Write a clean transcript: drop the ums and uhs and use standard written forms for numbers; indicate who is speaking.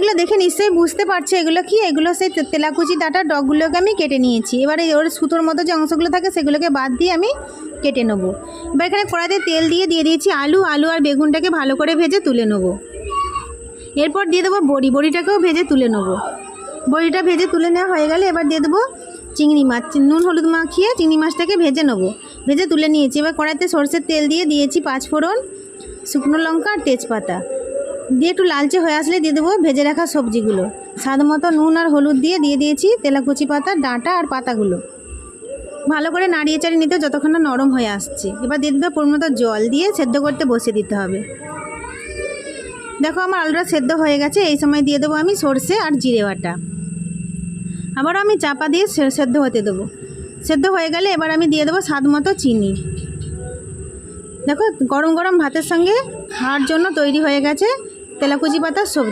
Speaker 1: এগুলো দেখে নিশ্চয়ই বুঝতে পারছো এগুলো কি, এগুলো সেই তেলাকুচি ডাঁটার ডগগুলোকে আমি কেটে নিয়েছি। এবারে ওর সুতোর মতো যে অংশগুলো থাকে সেগুলোকে বাদ দিয়ে আমি কেটে নেবো। এবার এখানে কড়াইতে তেল দিয়ে দিয়েছি আলু আর বেগুনটাকে ভালো করে ভেজে তুলে নেবো। এরপর দিয়ে দেবো বড়িটাকেও ভেজে তুলে নেবো। বড়িটা ভেজে তুলে নেওয়া হয়ে গেলে এবার দিয়ে দেবো চিংড়ি মাছ, নুন হলুদ মাখিয়ে চিংড়ি মাছটাকে ভেজে নেবো। ভেজে তুলে নিয়েছি। এবার কড়াইতে সরষের তেল দিয়ে দিয়েছি 5 ফোড়ন, শুকনো লঙ্কা আর তেজপাতা দিয়ে একটু লালচে হয়ে আসলে দিয়ে দেবো ভেজে রাখা সবজিগুলো। স্বাদ মতো নুন আর হলুদ দিয়ে দিয়েছি তেলাকুচি পাতা, ডাঁটা আর পাতাগুলো। ভালো করে নাড়িয়ে চাড়িয়ে নিতে যতক্ষণ না নরম হয়ে আসছে। এবার দিয়ে দেবো পরিমাণ মতো জল দিয়ে সেদ্ধ করতে বসিয়ে দিতে হবে। দেখো আমার আলুটা সেদ্ধ হয়ে গেছে। এই সময় দিয়ে দেবো আমি সরষে আর জিরে বাটা। আবারও আমি চাপা দিয়ে সেদ্ধ হতে দেবো। সেদ্ধ হয়ে গেলে এবার আমি দিয়ে দেবো স্বাদ মতো চিনি। দেখো গরম গরম ভাতের সঙ্গে খাওয়ার জন্য তৈরি হয়ে গেছে তেলাকুচি পাতার সবজি।